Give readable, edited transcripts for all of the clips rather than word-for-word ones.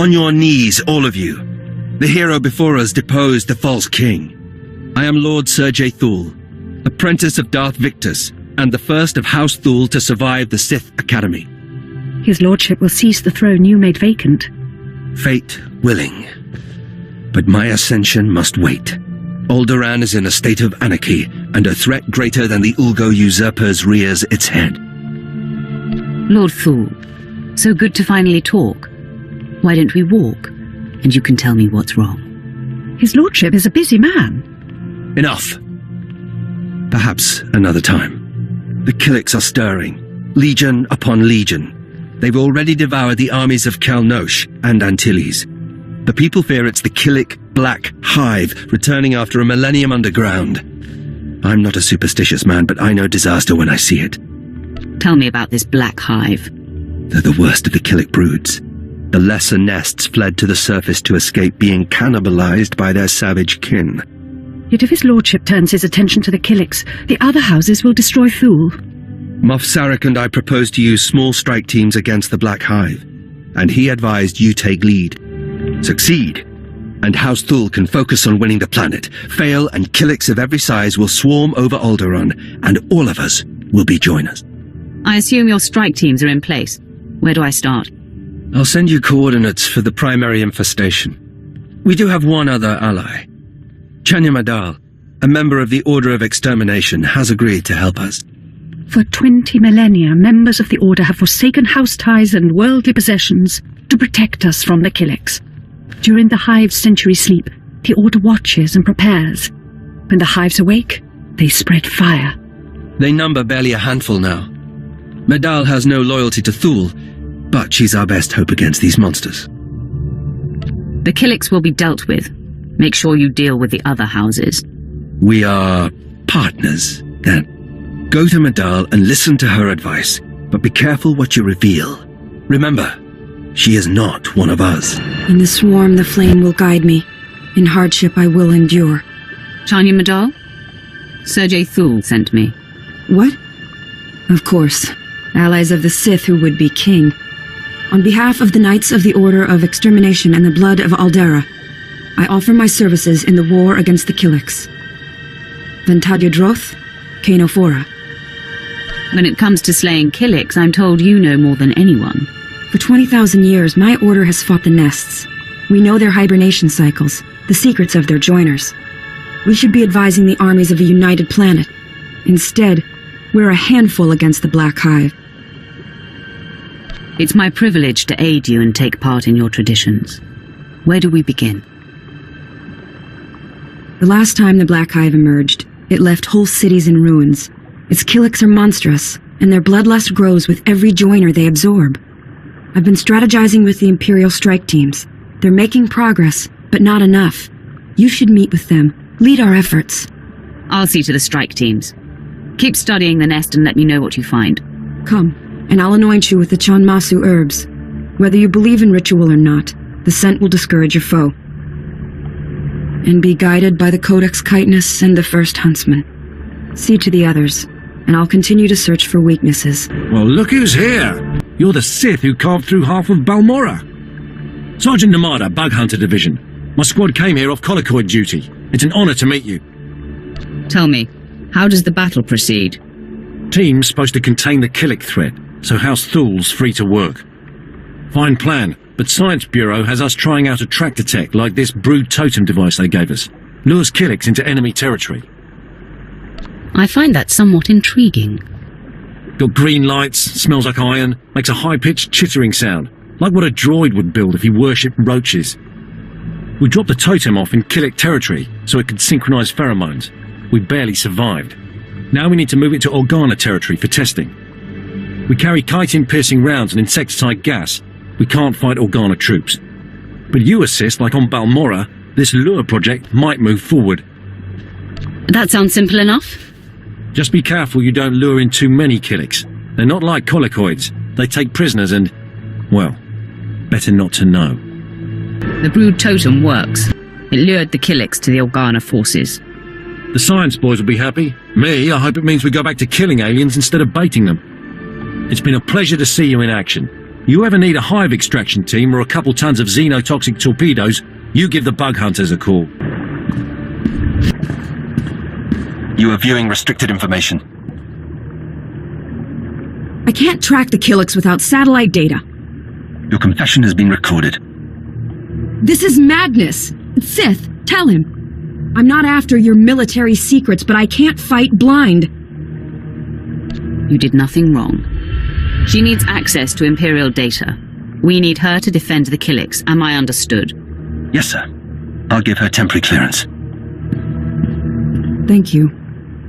On your knees, all of you. The hero before us deposed the false king. I am Lord SWTOR, apprentice of Darth Victus, and the first of House Thule to survive the Sith Academy. His lordship will seize the throne you made vacant. Fate willing. But my ascension must wait. Alderaan is in a state of anarchy, and a threat greater than the Ulgo usurpers rears its head. Lord Thule, so good to finally talk. Why don't we walk, and you can tell me what's wrong? His lordship is a busy man. Enough. Perhaps another time. The Killiks are stirring, legion upon legion. They've already devoured the armies of Kalnosh and Antilles. The people fear it's the Killik Black Hive returning after a millennium underground. I'm not a superstitious man, but I know disaster when I see it. Tell me about this Black Hive. They're the worst of the Killik broods. The lesser nests fled to the surface to escape being cannibalized by their savage kin. Yet if his lordship turns his attention to the Killiks, the other houses will destroy Thule. Moff Sarek and I proposed to use small strike teams against the Black Hive, and he advised you take lead. Succeed, and House Thule can focus on winning the planet. Fail, and Killiks of every size will swarm over Alderaan, and all of us will be joiners. I assume your strike teams are in place. Where do I start? I'll send you coordinates for the primary infestation. We do have one other ally. Chanya Madal, a member of the Order of Extermination, has agreed to help us. For 20 millennia, members of the Order have forsaken house ties and worldly possessions to protect us from the Killiks. During the Hive's century sleep, the Order watches and prepares. When the Hives awake, they spread fire. They number barely a handful now. Madal has no loyalty to Thule, but she's our best hope against these monsters. The Killiks will be dealt with. Make sure you deal with the other houses. We are partners, then. Go to Madal and listen to her advice, but be careful what you reveal. Remember, she is not one of us. In the swarm, the flame will guide me. In hardship, I will endure. Chanya Madal? Sergei Thule sent me. What? Of course. Allies of the Sith who would be king. On behalf of the Knights of the Order of Extermination and the Blood of Alderaan, I offer my services in the war against the Killiks. Ventadia Droth, Kano Fora. When it comes to slaying Killiks, I'm told you know more than anyone. For 20,000 years, my order has fought the nests. We know their hibernation cycles, the secrets of their joiners. We should be advising the armies of a united planet. Instead, we're a handful against the Black Hive. It's my privilege to aid you and take part in your traditions. Where do we begin? The last time the Black Hive emerged, it left whole cities in ruins. Its Killiks are monstrous, and their bloodlust grows with every joiner they absorb. I've been strategizing with the Imperial strike teams. They're making progress, but not enough. You should meet with them. Lead our efforts. I'll see to the strike teams. Keep studying the nest and let me know what you find. Come, and I'll anoint you with the Chanmasu herbs. Whether you believe in ritual or not, the scent will discourage your foe. And be guided by the Codex Chitinus and the First Huntsman. See to the others, and I'll continue to search for weaknesses. Well, look who's here! You're the Sith who carved through half of Balmorra. Sergeant Namada, Bug Hunter Division. My squad came here off colloquy duty. It's an honor to meet you. Tell me, how does the battle proceed? Team's supposed to contain the Killik threat, so House Thule's free to work. Fine plan, but Science Bureau has us trying out a tractor tech like this brood totem device they gave us. Lures Killiks into enemy territory. I find that somewhat intriguing. Got green lights, smells like iron, makes a high-pitched chittering sound, like what a droid would build if he worshipped roaches. We dropped the totem off in Killik territory so it could synchronize pheromones. We barely survived. Now we need to move it to Organa territory for testing. We carry chitin-piercing rounds and insecticide gas. We can't fight Organa troops. But you assist, like on Balmorra, this lure project might move forward. That sounds simple enough. Just be careful you don't lure in too many Killiks. They're not like collocoids. They take prisoners and, well, better not to know. The brood totem works. It lured the Killiks to the Organa forces. The science boys will be happy. Me, I hope it means we go back to killing aliens instead of baiting them. It's been a pleasure to see you in action. You ever need a hive extraction team or a couple tons of xenotoxic torpedoes, you give the bug hunters a call. You are viewing restricted information. I can't track the Killiks without satellite data. Your confession has been recorded. This is madness! Sith, tell him. I'm not after your military secrets, but I can't fight blind. You did nothing wrong. She needs access to Imperial data. We need her to defend the Killiks. Am I understood? Yes, sir. I'll give her temporary clearance. Thank you.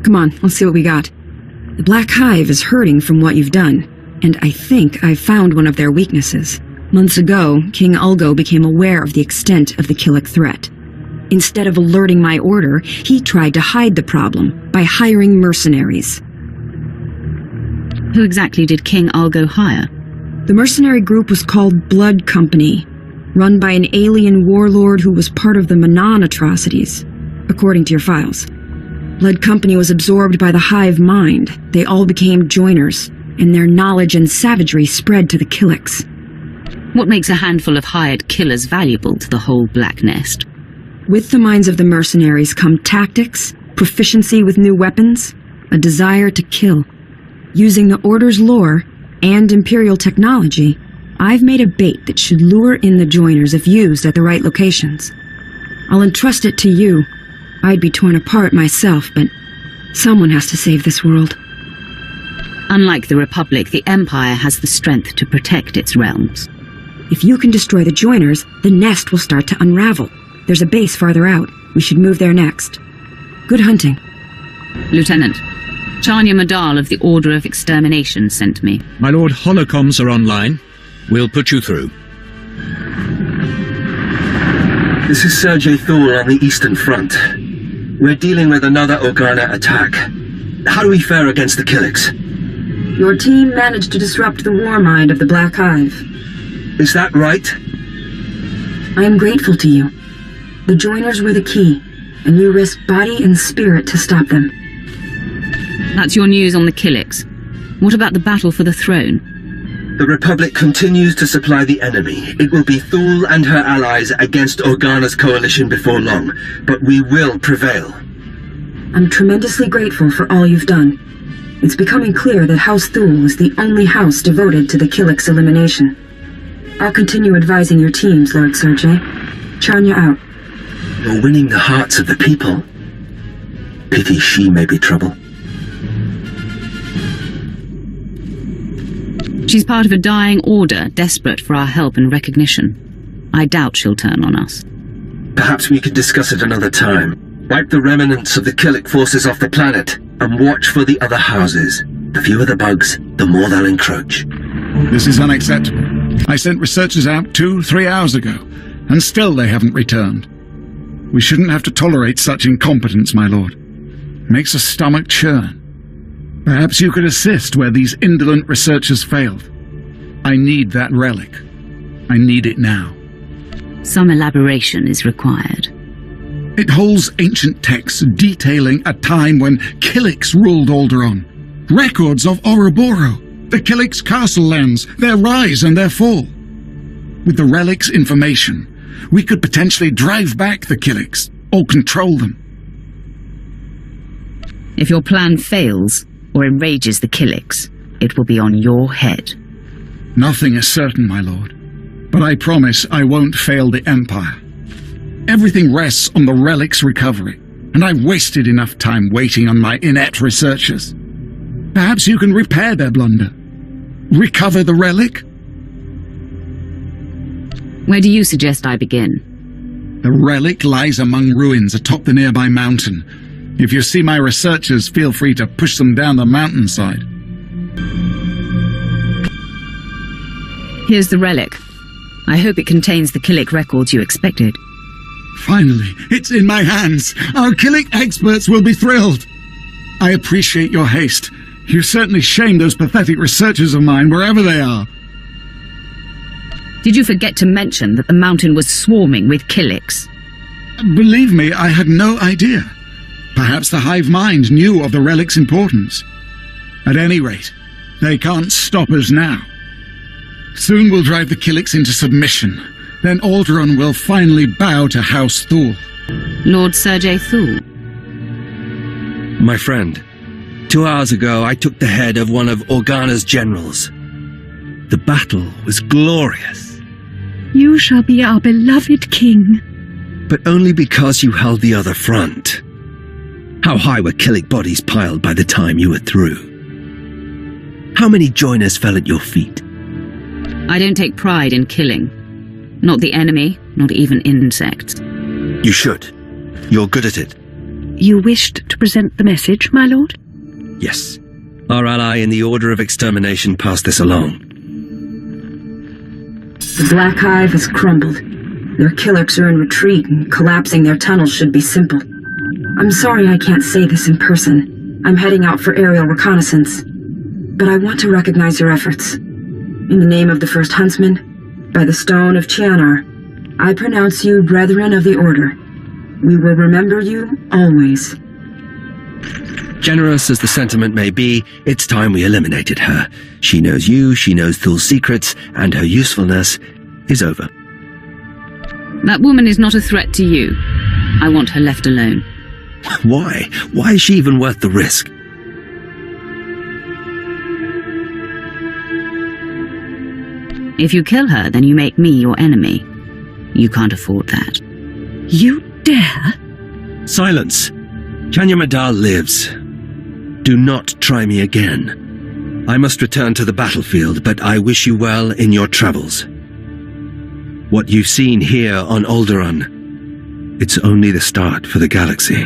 Come on, let's see what we got. The Black Hive is hurting from what you've done, and I think I've found one of their weaknesses. Months ago, King Ulgo became aware of the extent of the Killik threat. Instead of alerting my order, he tried to hide the problem by hiring mercenaries. Who exactly did King Ulgo hire? The mercenary group was called Blood Company, run by an alien warlord who was part of the Manan atrocities, according to your files. Blood Company was absorbed by the Hive mind. They all became joiners, and their knowledge and savagery spread to the Killiks. What makes a handful of hired killers valuable to the whole Black Nest? With the minds of the mercenaries come tactics, proficiency with new weapons, a desire to kill. Using the Order's lore and Imperial technology, I've made a bait that should lure in the joiners if used at the right locations. I'll entrust it to you. I'd be torn apart myself, but someone has to save this world. Unlike the Republic, the Empire has the strength to protect its realms. If you can destroy the joiners, the nest will start to unravel. There's a base farther out. We should move there next. Good hunting. Lieutenant, Chanya Madal of the Order of Extermination sent me. My lord, holocoms are online. We'll put you through. This is Sir Thor on the Eastern Front. We're dealing with another Organa attack. How do we fare against the Killiks? Your team managed to disrupt the war mind of the Black Hive. Is that right? I am grateful to you. The joiners were the key, and you risked body and spirit to stop them. That's your news on the Killiks. What about the battle for the throne? The Republic continues to supply the enemy. It will be Thule and her allies against Organa's coalition before long, but we will prevail. I'm tremendously grateful for all you've done. It's becoming clear that House Thule is the only house devoted to the Killiks' elimination. I'll continue advising your teams, Lord Sergei. Chanya out. You're winning the hearts of the people. Pity she may be trouble. She's part of a dying order, desperate for our help and recognition. I doubt she'll turn on us. Perhaps we could discuss it another time. Wipe the remnants of the Killik forces off the planet, and watch for the other houses. The fewer the bugs, the more they'll encroach. This is unacceptable. I sent researchers out 2-3 hours ago, and still they haven't returned. We shouldn't have to tolerate such incompetence, my lord. Makes a stomach churn. Perhaps you could assist where these indolent researchers failed. I need that relic. I need it now. Some elaboration is required. It holds ancient texts detailing a time when Killiks ruled Alderaan. Records of Ouroboros, the Killiks' castle lands, their rise and their fall. With the relic's information, we could potentially drive back the Killiks, or control them. If your plan fails, or enrages the Killiks, it will be on your head. Nothing is certain, my lord, but I promise I won't fail the Empire. Everything rests on the relic's recovery, and I've wasted enough time waiting on my inept researchers. Perhaps you can repair their blunder. Recover the relic? Where do you suggest I begin? The relic lies among ruins atop the nearby mountain. If you see my researchers, feel free to push them down the mountainside. Here's the relic. I hope it contains the Killik records you expected. Finally, it's in my hands. Our Killik experts will be thrilled. I appreciate your haste. You certainly shamed those pathetic researchers of mine, wherever they are. Did you forget to mention that the mountain was swarming with Killiks? Believe me, I had no idea. Perhaps the Hive Mind knew of the relic's importance. At any rate, they can't stop us now. Soon we'll drive the Killiks into submission. Then Alderaan will finally bow to House Thule. Lord Sergei Thule. My friend, 2 hours ago I took the head of one of Organa's generals. The battle was glorious. You shall be our beloved king. But only because you held the other front. How high were Killik bodies piled by the time you were through? How many joiners fell at your feet? I don't take pride in killing. Not the enemy, not even insects. You should. You're good at it. You wished to present the message, my lord? Yes. Our ally in the Order of Extermination passed this along. The Black Hive has crumbled. Their Killiks are in retreat, and collapsing their tunnels should be simple. I'm sorry I can't say this in person. I'm heading out for aerial reconnaissance. But I want to recognize your efforts. In the name of the First Huntsman, by the Stone of Chianar, I pronounce you Brethren of the Order. We will remember you always. Generous as the sentiment may be, it's time we eliminated her. She knows you, she knows Thule's secrets, and her usefulness is over. That woman is not a threat to you. I want her left alone. Why? Why is she even worth the risk? If you kill her, then you make me your enemy. You can't afford that. You dare? Silence. Chanya Madal lives. Do not try me again. I must return to the battlefield, but I wish you well in your travels. What you've seen here on Alderaan, it's only the start for the galaxy.